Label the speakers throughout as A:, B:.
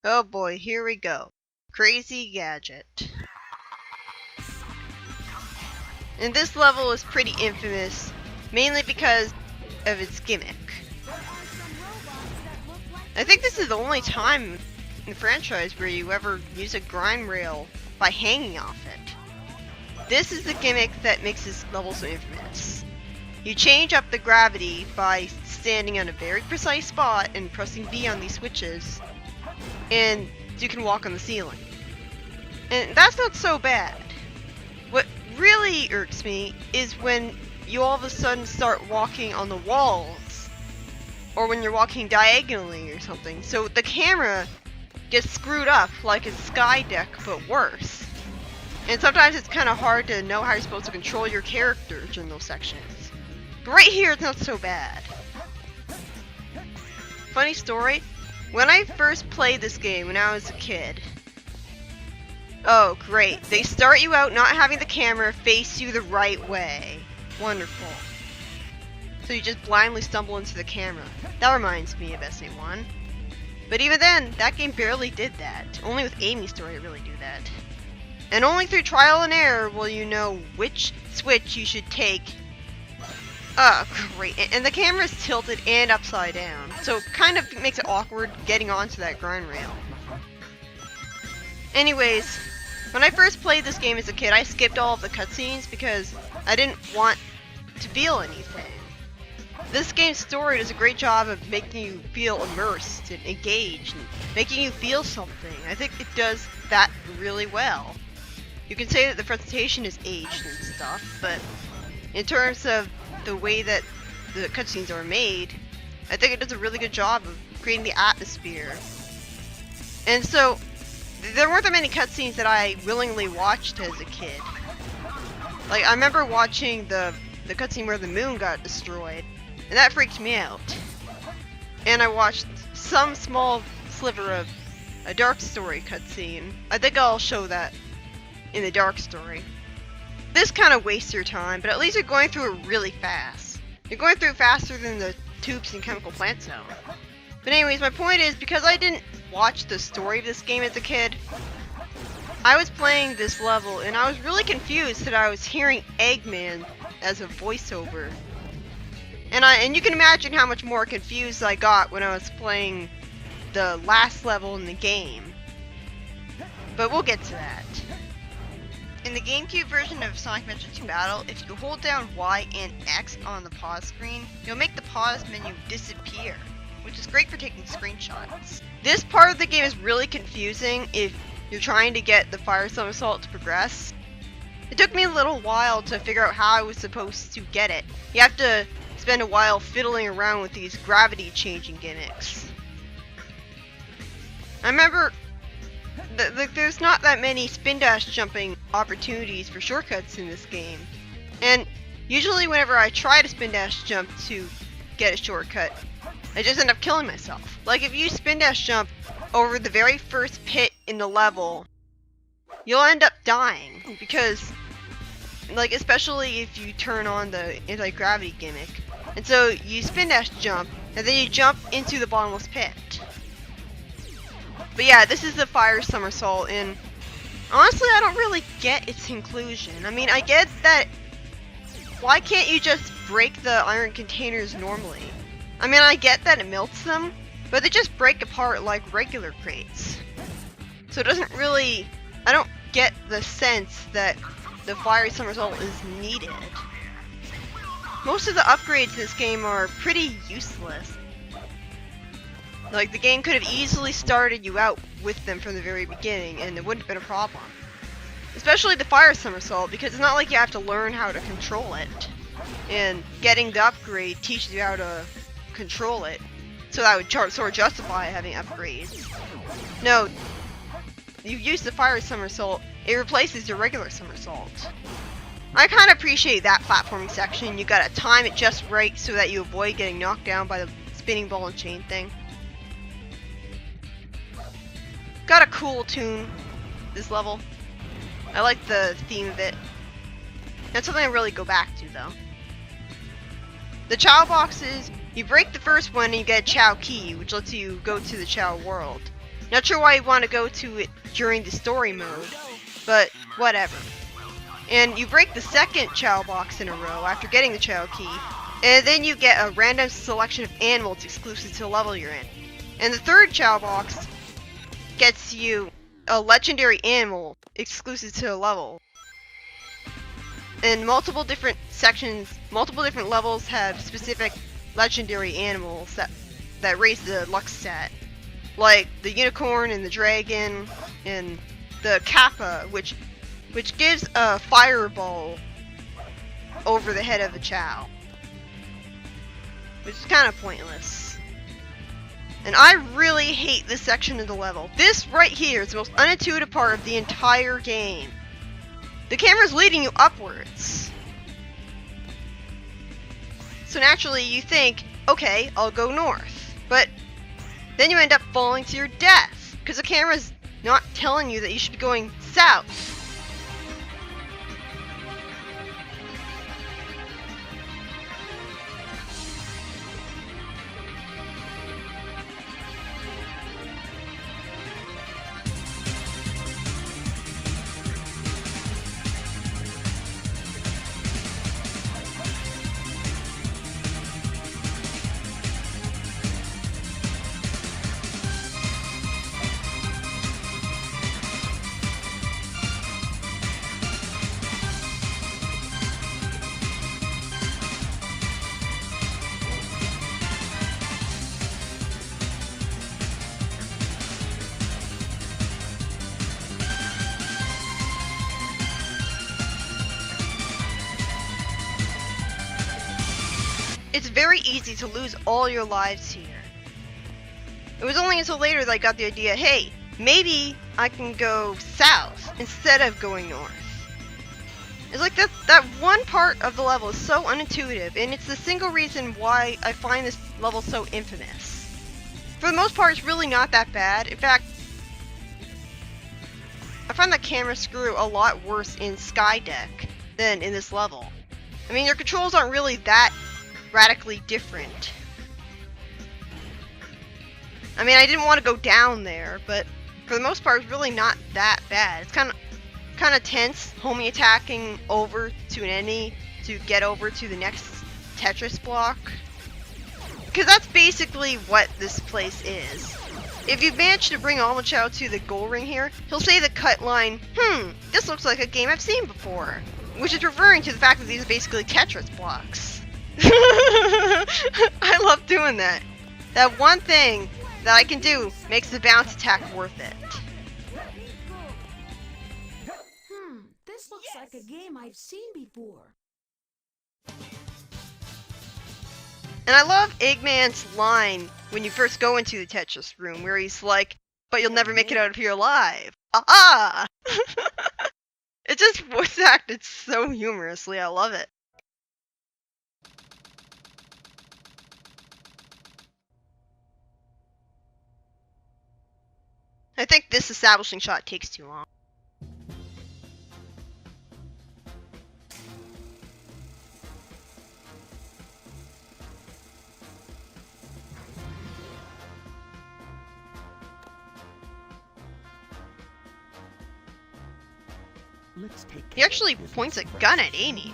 A: Oh boy, here we go. Crazy Gadget. And this level is pretty infamous, mainly because of its gimmick. I think this is the only time in the franchise where you ever use a grind rail by hanging off it. This is the gimmick that makes this level so infamous. You change up the gravity by standing on a very precise spot and pressing B on these switches, and you can walk on the ceiling. And that's not so bad. What really irks me is when you all of a sudden start walking on the walls, or when you're walking diagonally or something, so the camera gets screwed up like a sky deck, but worse. And sometimes it's kind of hard to know how you're supposed to control your character during those sections. But right here, it's not so bad. Funny story, when I first played this game when I was a kid, oh great, they start you out not having the camera face you the right way. Wonderful. So you just blindly stumble into the camera. That reminds me of SA1. But even then, that game barely did that. Only with Amy's story it really do that. And only through trial and error will you know which switch you should take. Oh, great. And the camera's tilted and upside down, so it kind of makes it awkward getting onto that grind rail. Anyways, when I first played this game as a kid, I skipped all of the cutscenes because I didn't want to feel anything. This game's story does a great job of making you feel immersed and engaged and making you feel something. I think it does that really well. You can say that the presentation is aged and stuff, but in terms of the way that the cutscenes are made, I think it does a really good job of creating the atmosphere. And so, there weren't that many cutscenes that I willingly watched as a kid. Like, I remember watching the cutscene where the moon got destroyed, and that freaked me out. And I watched some small sliver of a Dark Story cutscene. I think I'll show that in the Dark Story. This kind of wastes your time, but at least you're going through it really fast. You're going through it faster than the tubes in Chemical Plant Zone. But anyways, my point is, because I didn't watch the story of this game as a kid, I was playing this level and I was really confused that I was hearing Eggman as a voiceover. And you can imagine how much more confused I got when I was playing the last level in the game. But we'll get to that. In the GameCube version of Sonic Adventure 2 Battle, if you hold down Y and X on the pause screen, you'll make the pause menu disappear, which is great for taking screenshots. This part of the game is really confusing if you're trying to get the fire somersault to progress. It took me a little while to figure out how I was supposed to get it. You have to spend a while fiddling around with these gravity changing gimmicks. I remember there's not that many spin dash jumping opportunities for shortcuts in this game. And usually whenever I try to spin dash jump to get a shortcut, I just end up killing myself. Like if you spin dash jump over the very first pit in the level, you'll end up dying because, like, especially if you turn on the anti-gravity gimmick. And so you spin dash jump, and then you jump into the bottomless pit. But yeah, this is the fire somersault, and honestly, I don't really get its conclusion. I mean, I get that, why can't you just break the iron containers normally? I mean, I get that it melts them, but they just break apart like regular crates. So it doesn't really, I don't get the sense that the fire somersault is needed. Most of the upgrades in this game are pretty useless. Like, the game could have easily started you out with them from the very beginning, and it wouldn't have been a problem. Especially the fire somersault, because it's not like you have to learn how to control it. And getting the upgrade teaches you how to control it. So that would sort of justify having upgrades. No, you use the fire somersault, it replaces your regular somersault. I kind of appreciate that platforming section. You gotta time it just right so that you avoid getting knocked down by the spinning ball and chain thing. Got a cool tune, this level. I like the theme of it. That's something I really go back to, though. The Chow boxes, you break the first one and you get a Chow key, which lets you go to the Chow world. Not sure why you want to go to it during the story mode, but whatever. And you break the second Chow box in a row after getting the Chow key, and then you get a random selection of animals exclusive to the level you're in. And the third Chow box gets you a legendary animal exclusive to the level. And multiple different sections, multiple different levels have specific legendary animals that raise the luck stat. Like the unicorn and the dragon and the kappa, which gives a fireball over the head of the Chow. Which is kind of pointless. And I really hate this section of the level. This right here is the most unintuitive part of the entire game. The camera's leading you upwards. So naturally you think, okay, I'll go north. But then you end up falling to your death, because the camera's not telling you that you should be going south. It's very easy to lose all your lives here. It was only until later that I got the idea, hey, maybe I can go south instead of going north. It's like that one part of the level is so unintuitive, and it's the single reason why I find this level so infamous. For the most part, it's really not that bad. In fact, I find the camera screw a lot worse in Skydeck than in this level. I mean, your controls aren't really that radically different. I mean, I didn't want to go down there, but for the most part, it's really not that bad. It's kind of tense, homie attacking over to an enemy to get over to the next Tetris block. Because that's basically what this place is. If you manage to bring Almachow to the goal ring here, he'll say the cut line, this looks like a game I've seen before. Which is referring to the fact that these are basically Tetris blocks. I love doing that. That one thing that I can do makes the bounce attack worth it.
B: This looks like a game I've seen before.
A: And I love Eggman's line when you first go into the Tetris room, where he's like, but you'll never make it out of here alive. Aha! It just voice acted so humorously, I love it. I think this establishing shot takes too long. He actually points a gun at Amy.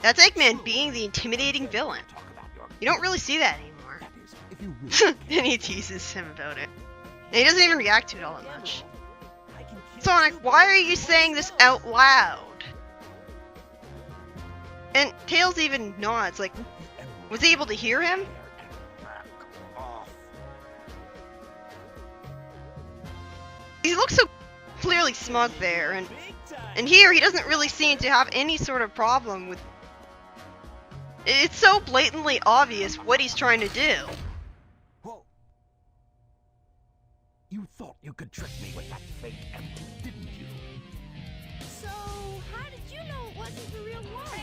A: That's Eggman being the intimidating villain. You don't really see that anymore. And he teases him about it. And he doesn't even react to it all that much. Sonic, why are you saying this out loud? And Tails even nods, like, was he able to hear him? He looks so clearly smug there, and here he doesn't really seem to have any sort of problem with... It's so blatantly obvious what he's trying to do.
C: Whoa. You thought you could trick me with that fake emblem, didn't you?
B: So, how did you know it wasn't the real one?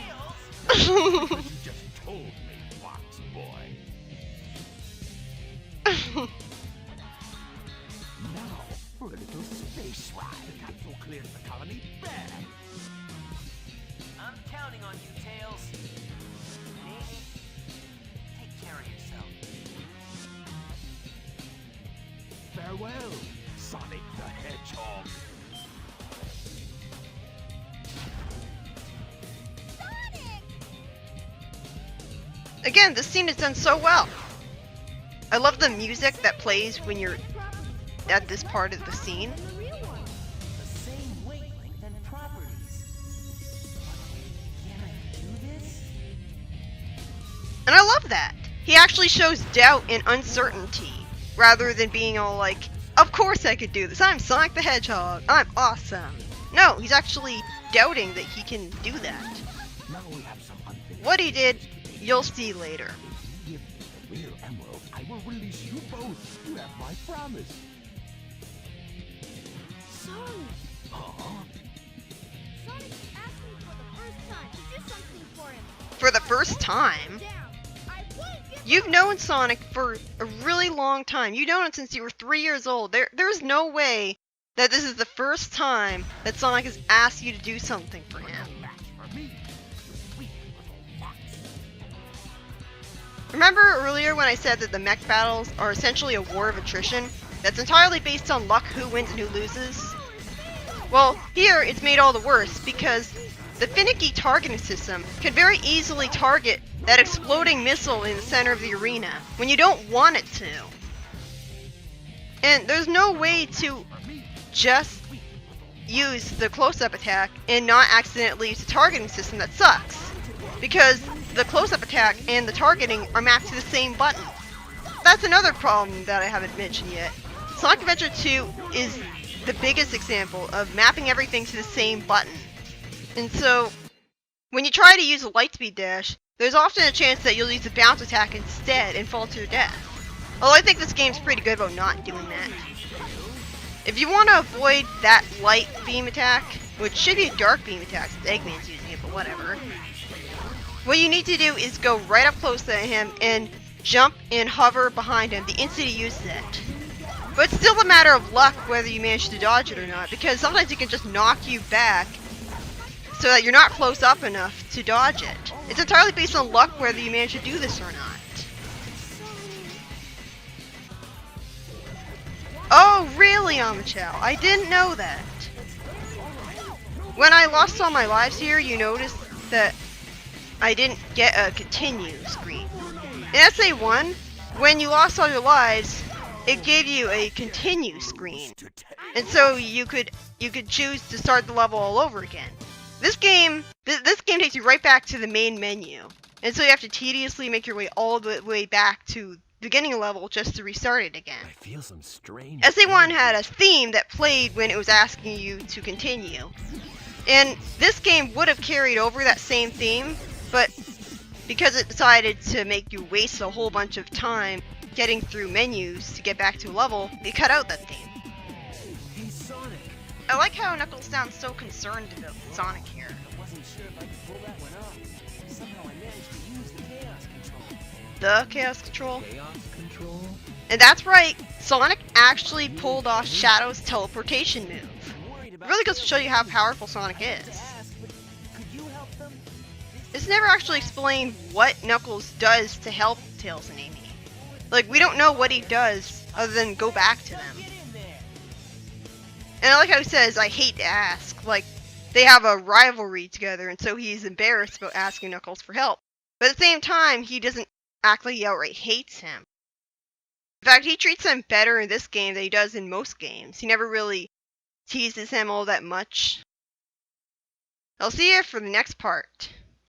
C: You just told me, Fox Boy. Now, for a little space ride. Got so clear to the colony back.
D: I'm counting on you, Tails. Maybe take care of yourself.
C: Farewell, Sonic the Hedgehog.
B: Sonic!
A: Again, this scene is done so well. I love the music that plays when you're at this part of the scene.
B: And the real one.
D: The same wavelength and properties. Can I do this?
A: And I love that. He actually shows doubt and uncertainty, rather than being all like, of course I could do this, I'm Sonic the Hedgehog, I'm awesome. No, he's actually doubting that he can do that.
C: Now we have some unfinished
A: What he did,
C: business to
A: you'll
C: do.
A: see later.
C: If you give me the real emerald, I will release you both. You have my promise.
B: Sonic!
C: Huh?
B: Sonic asked me for the first time to do something for him.
A: For the first time,
B: Down. I won't give
A: you've known Sonic for a really long time. You've known him since you were 3 years old. There's no way that this is the first time that Sonic has asked you to do something for him.
C: Match for me. Sweet little fox.
A: Remember earlier when I said that the mech battles are essentially a war of attrition that's entirely based on luck, who wins and who loses? Well, here it's made all the worse because the finicky targeting system can very easily target that exploding missile in the center of the arena when you don't want it to. And there's no way to just use the close-up attack and not accidentally use the targeting system that sucks. Because the close-up attack and the targeting are mapped to the same button. That's another problem that I haven't mentioned yet. Sonic Adventure 2 is the biggest example of mapping everything to the same button. And so, when you try to use a lightspeed dash, there's often a chance that you'll use a bounce attack instead and fall to your death. Although I think this game's pretty good about not doing that. If you want to avoid that light beam attack, which should be a dark beam attack since Eggman's using it, but whatever, what you need to do is go right up close to him and jump and hover behind him the instant he uses it. But it's still a matter of luck whether you manage to dodge it or not, because sometimes it can just knock you back so that you're not close up enough to dodge it. It's entirely based on luck whether you manage to do this or not. Oh, really, Amachow? I didn't know that. When I lost all my lives here, you noticed that I didn't get a continue screen. In SA1, when you lost all your lives, it gave you a continue screen. And so you could choose to start the level all over again. This game takes you right back to the main menu. And so you have to tediously make your way all the way back to the beginning level just to restart it again.
C: I feel some strange.
A: SA1 had a theme that played when it was asking you to continue. And this game would have carried over that same theme, but because it decided to make you waste a whole bunch of time getting through menus to get back to a level, it cut out that theme.
D: Hey, Sonic.
A: I like how Knuckles sounds so concerned about Sonic here.
D: I wasn't sure if I could pull that one off. Somehow I managed to use the chaos control.
A: The Chaos Control.
D: Chaos control?
A: And that's right, Sonic actually pulled off Shadow's teleportation move. It really goes to show you how powerful Sonic is.
D: Could you help them?
A: It's never actually explained what Knuckles does to help Tails and Amy. Like, we don't know what he does other than go back to them.
D: Get in there.
A: And I like how he says, I hate to ask. Like, they have a rivalry together, and so he's embarrassed about asking Knuckles for help. But at the same time, he doesn't act like he outright hates him. In fact, he treats him better in this game than he does in most games. He never really teases him all that much. I'll see you for the next part.